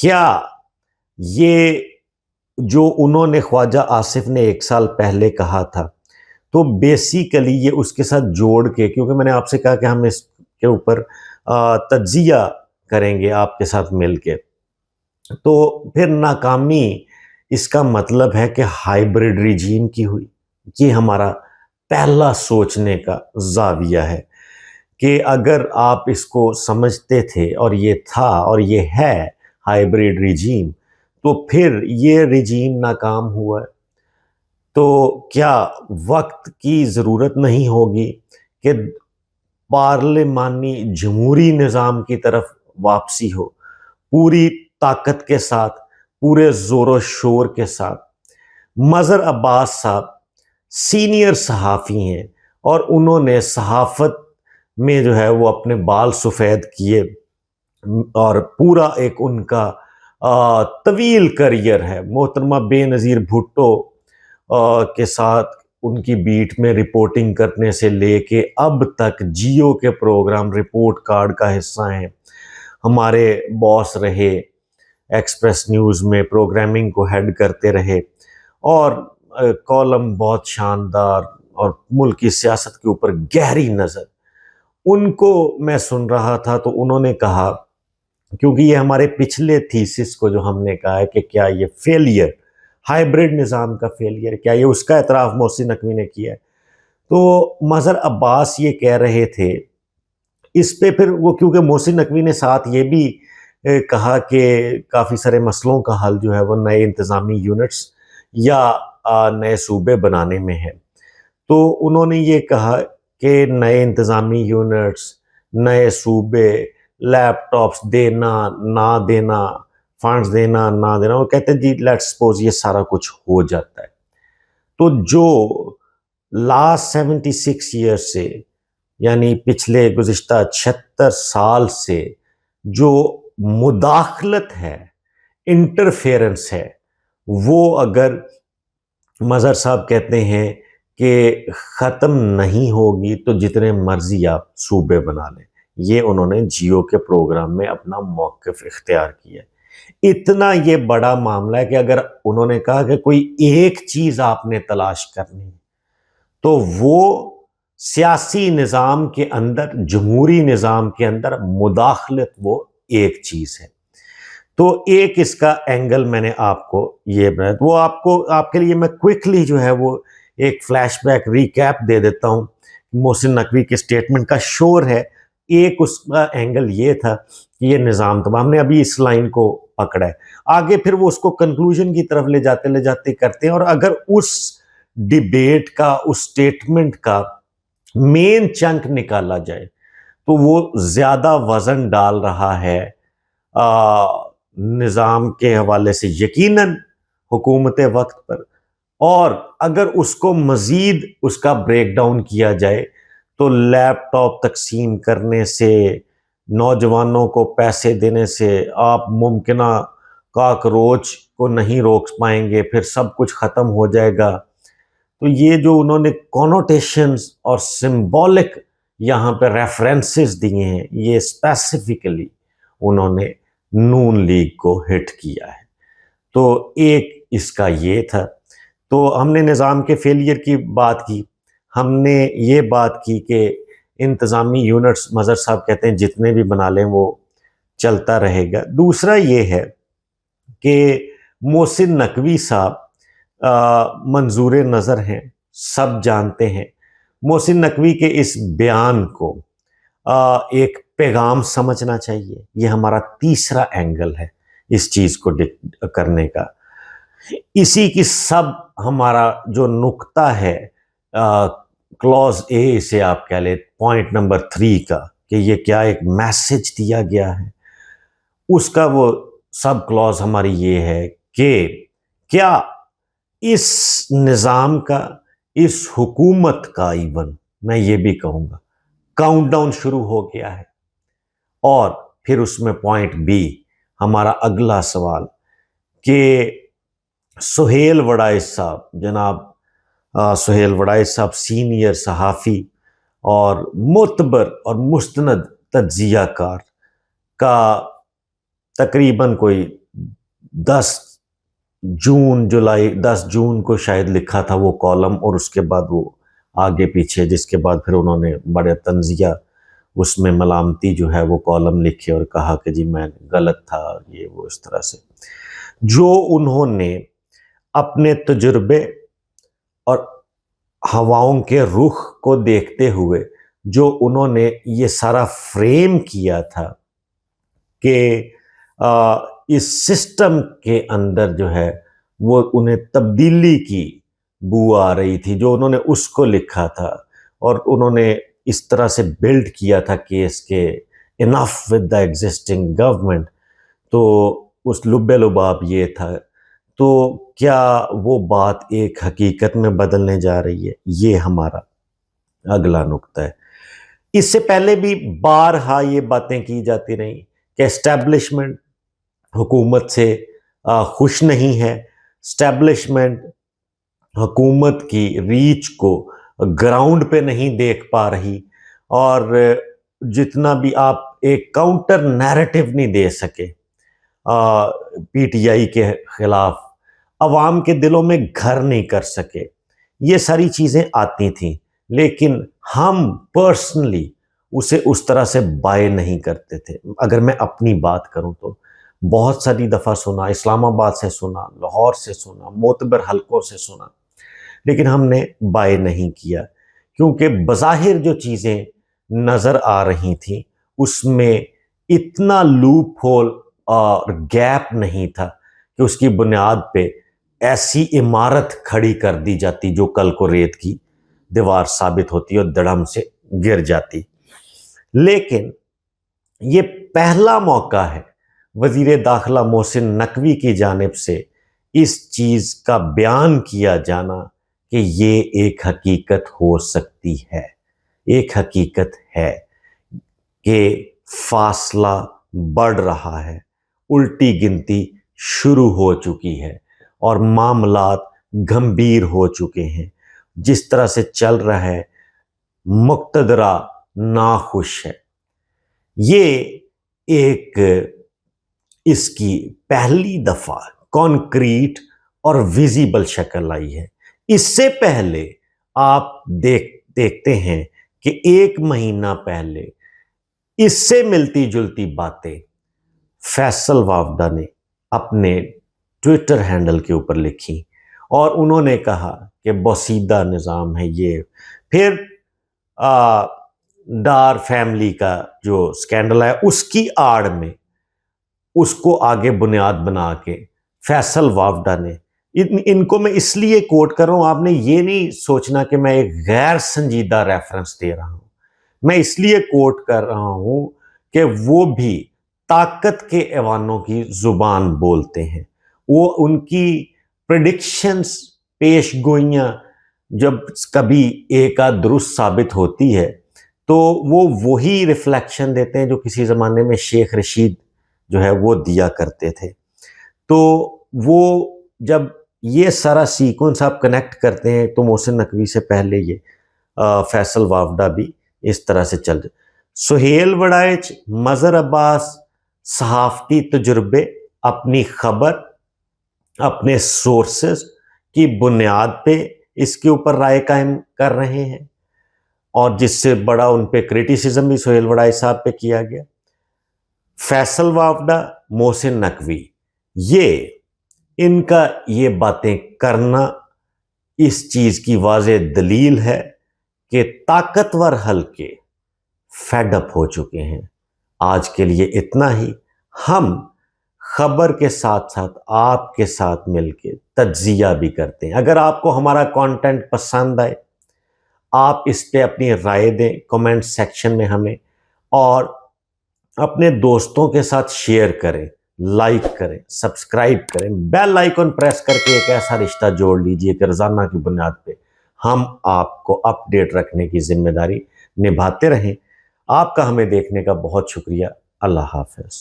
کیا یہ جو انہوں نے خواجہ آصف نے 1 سال پہلے کہا تھا، تو بیسیکلی یہ اس کے ساتھ جوڑ کے، کیونکہ میں نے آپ سے کہا کہ ہم اس کے اوپر تجزیہ کریں گے آپ کے ساتھ مل کے، تو پھر ناکامی اس کا مطلب ہے کہ ہائیبرڈ ریجیم کی ہوئی۔ یہ ہمارا پہلا سوچنے کا زاویہ ہے کہ اگر آپ اس کو سمجھتے تھے اور یہ تھا اور یہ ہے ہائیبرڈ ریجیم، تو پھر یہ ریجیم ناکام ہوا ہے۔ تو کیا وقت کی ضرورت نہیں ہوگی کہ پارلیمانی جمہوری نظام کی طرف واپسی ہو، پوری طاقت کے ساتھ، پورے زور و شور کے ساتھ؟ مظہر عباس صاحب سینئر صحافی ہیں اور انہوں نے صحافت میں جو ہے وہ اپنے بال سفید کیے، اور پورا ایک ان کا طویل کریئر ہے۔ محترمہ بے نظیر بھٹو کے ساتھ ان کی بیٹ میں رپورٹنگ کرنے سے لے کے اب تک جیو کے پروگرام رپورٹ کارڈ کا حصہ ہیں، ہمارے باس رہے، ایکسپریس نیوز میں پروگرامنگ کو ہیڈ کرتے رہے، اور کالم بہت شاندار، اور ملک کی سیاست کے اوپر گہری نظر۔ ان کو میں سن رہا تھا تو انہوں نے کہا، کیونکہ یہ ہمارے پچھلے تھیسس کو جو ہم نے کہا ہے کہ کیا یہ فیلئر، ہائیبرڈ نظام کا فیلئر، کیا یہ اس کا اعتراف محسن نقوی نے کیا ہے؟ تو مظہر عباس یہ کہہ رہے تھے اس پہ، پھر وہ کیونکہ محسن نقوی نے ساتھ یہ بھی کہا کہ کافی سارے مسئلوں کا حل جو ہے وہ نئے انتظامی یونٹس یا نئے صوبے بنانے میں ہے، تو انہوں نے یہ کہا کہ نئے انتظامی یونٹس، نئے صوبے، لیپ ٹاپس دینا نہ دینا، فنڈز دینا نہ دینا، وہ کہتے ہیں جی لیٹ سپوز یہ سارا کچھ ہو جاتا ہے۔ تو جو لاسٹ 76 ایئر سے، یعنی پچھلے گزشتہ 76 سال سے جو مداخلت ہے، انٹرفیرنس ہے، وہ اگر مظہر صاحب کہتے ہیں کہ ختم نہیں ہوگی تو جتنے مرضی آپ صوبے بنا لیں، یہ انہوں نے جیو کے پروگرام میں اپنا موقف اختیار کیا ہے۔ اتنا یہ بڑا معاملہ ہے کہ اگر انہوں نے کہا کہ کوئی ایک چیز آپ نے تلاش کرنی ہے، تو وہ سیاسی نظام کے اندر، جمہوری نظام کے اندر مداخلت وہ ایک چیز ہے۔ تو ایک اس کا اینگل میں نے آپ کو یہ بتایا، وہ آپ کے لیے میں کوئکلی جو ہے وہ ایک فلیش بیک ریکیپ دے دیتا ہوں۔ محسن نقوی کے سٹیٹمنٹ کا شور ہے، ایک اس کا اینگل یہ تھا کہ یہ نظام تمام، ہم نے ابھی اس لائن کو پکڑا ہے، آگے پھر وہ اس کو کنکلوژن کی طرف لے جاتے کرتے ہیں، اور اگر اس ڈیبیٹ کا، اس سٹیٹمنٹ کا مین چنک نکالا جائے تو وہ زیادہ وزن ڈال رہا ہے نظام کے حوالے سے یقیناً حکومت وقت پر، اور اگر اس کو مزید اس کا بریک ڈاؤن کیا جائے تو لیپ ٹاپ تقسیم کرنے سے، نوجوانوں کو پیسے دینے سے آپ ممکنہ کاکروچ کو نہیں روک پائیں گے، پھر سب کچھ ختم ہو جائے گا۔ تو یہ جو انہوں نے کونوٹیشنز اور سمبولک یہاں پہ ریفرنسز دیے ہیں، یہ اسپیسیفکلی انہوں نے نون لیگ کو ہٹ کیا ہے۔ تو ایک اس کا یہ تھا۔ تو ہم نے نظام کے فیلئر کی بات کی، ہم نے یہ بات کی کہ انتظامی یونٹس مظہر صاحب کہتے ہیں جتنے بھی بنا لیں وہ چلتا رہے گا۔ دوسرا یہ ہے کہ محسن نقوی صاحب منظور نظر ہیں، سب جانتے ہیں۔ محسن نقوی کے اس بیان کو ایک پیغام سمجھنا چاہیے، یہ ہمارا تیسرا اینگل ہے اس چیز کو کرنے کا۔ اسی کی سب ہمارا جو نقطہ ہے، کلوز اے اسے آپ کہہ لیں، پوائنٹ نمبر 3 کا، کہ یہ کیا ایک میسج دیا گیا ہے، اس کا وہ سب کلوز ہماری یہ ہے کہ کیا اس نظام کا، اس حکومت کا، ایون میں یہ بھی کہوں گا کاؤنٹ ڈاؤن شروع ہو گیا ہے۔ اور پھر اس میں پوائنٹ بی، ہمارا اگلا سوال، کہ سہیل وڑائچ صاحب، جناب سہیل وڑائچ صاحب سینئر صحافی اور معتبر اور مستند تجزیہ کار کا تقریباً کوئی 10 جون کو شاید لکھا تھا وہ کالم، اور اس کے بعد وہ آگے پیچھے، جس کے بعد پھر انہوں نے بڑے طنزیہ اس میں ملامتی جو ہے وہ کالم لکھے اور کہا کہ جی میں غلط تھا، یہ وہ اس طرح سے جو انہوں نے اپنے تجربے اور ہواؤں کے رخ کو دیکھتے ہوئے جو انہوں نے یہ سارا فریم کیا تھا کہ اس سسٹم کے اندر جو ہے وہ انہیں تبدیلی کی بو آ رہی تھی، جو انہوں نے اس کو لکھا تھا اور انہوں نے اس طرح سے بلڈ کیا تھا کیس کے انف ود دا ایگزسٹنگ گورنمنٹ، تو اس لب لباب یہ تھا. تو کیا وہ بات ایک حقیقت میں بدلنے جا رہی ہے؟ یہ ہمارا اگلا نقطہ ہے. اس سے پہلے بھی بارہا یہ باتیں کی جاتی رہیں کہ اسٹیبلشمنٹ حکومت سے خوش نہیں ہے، اسٹیبلشمنٹ حکومت کی ریچ کو گراؤنڈ پہ نہیں دیکھ پا رہی، اور جتنا بھی آپ ایک کاؤنٹر نیریٹو نہیں دے سکے پی ٹی آئی کے خلاف، عوام کے دلوں میں گھر نہیں کر سکے. یہ ساری چیزیں آتی تھیں، لیکن ہم پرسنلی اسے اس طرح سے بائی نہیں کرتے تھے. اگر میں اپنی بات کروں تو بہت ساری دفعہ سنا، اسلام آباد سے سنا، لاہور سے سنا، معتبر حلقوں سے سنا، لیکن ہم نے بائی نہیں کیا، کیونکہ بظاہر جو چیزیں نظر آ رہی تھیں اس میں اتنا لوپ ہول اور گیپ نہیں تھا کہ اس کی بنیاد پہ ایسی عمارت کھڑی کر دی جاتی جو کل کو ریت کی دیوار ثابت ہوتی اور دڑم سے گر جاتی. لیکن یہ پہلا موقع ہے وزیر داخلہ محسن نقوی کی جانب سے اس چیز کا بیان کیا جانا کہ یہ ایک حقیقت ہو سکتی ہے، ایک حقیقت ہے کہ فاصلہ بڑھ رہا ہے، الٹی گنتی شروع ہو چکی ہے اور معاملات گمبھیر ہو چکے ہیں. جس طرح سے چل رہا ہے مقتدرہ ناخوش ہے. یہ ایک اس کی پہلی دفعہ کانکریٹ اور ویزیبل شکل آئی ہے. اس سے پہلے آپ دیکھتے ہیں کہ 1 مہینہ پہلے اس سے ملتی جلتی باتیں فیصل وافدہ نے اپنے ٹویٹر ہینڈل کے اوپر لکھی، اور انہوں نے کہا کہ بوسیدہ نظام ہے یہ. پھر ڈار فیملی کا جو سکینڈل ہے اس کی آڑ میں اس کو آگے بنیاد بنا کے فیصل وافدہ نے ان کو میں اس لیے کوٹ کر رہا ہوں، آپ نے یہ نہیں سوچنا کہ میں ایک غیر سنجیدہ ریفرنس دے رہا ہوں، میں اس لیے کوٹ کر رہا ہوں کہ وہ بھی طاقت کے ایوانوں کی زبان بولتے ہیں. وہ ان کی پریڈکشنز، پیش گوئیاں جب کبھی ایک آدھ درست ثابت ہوتی ہے تو وہ وہی ریفلیکشن دیتے ہیں جو کسی زمانے میں شیخ رشید جو ہے وہ دیا کرتے تھے. تو وہ جب یہ سارا سیکوینس آپ کنیکٹ کرتے ہیں تو محسن نقوی سے پہلے یہ فیصل وافدہ بھی اس طرح سے چل جائے. سہیل وڑائچ، مظہر عباس صحافتی تجربے، اپنی خبر، اپنے سورسز کی بنیاد پہ اس کے اوپر رائے قائم کر رہے ہیں، اور جس سے بڑا ان پہ کرٹیسزم بھی سہیل وڑائچ صاحب پہ کیا گیا. فیصل وافدہ، محسن نقوی، یہ ان کا یہ باتیں کرنا اس چیز کی واضح دلیل ہے کہ طاقتور حلقے فیڈ اپ ہو چکے ہیں. آج کے لیے اتنا ہی. ہم خبر کے ساتھ ساتھ آپ کے ساتھ مل کے تجزیہ بھی کرتے ہیں. اگر آپ کو ہمارا کانٹینٹ پسند آئے آپ اس پہ اپنی رائے دیں کمنٹ سیکشن میں ہمیں، اور اپنے دوستوں کے ساتھ شیئر کریں، لائک کریں، سبسکرائب کریں، بیل آئیکن پریس کر کے ایک ایسا رشتہ جوڑ لیجئے کہ روزانہ کی بنیاد پہ ہم آپ کو اپ ڈیٹ رکھنے کی ذمہ داری نبھاتے رہیں. آپ کا ہمیں دیکھنے کا بہت شکریہ. اللہ حافظ.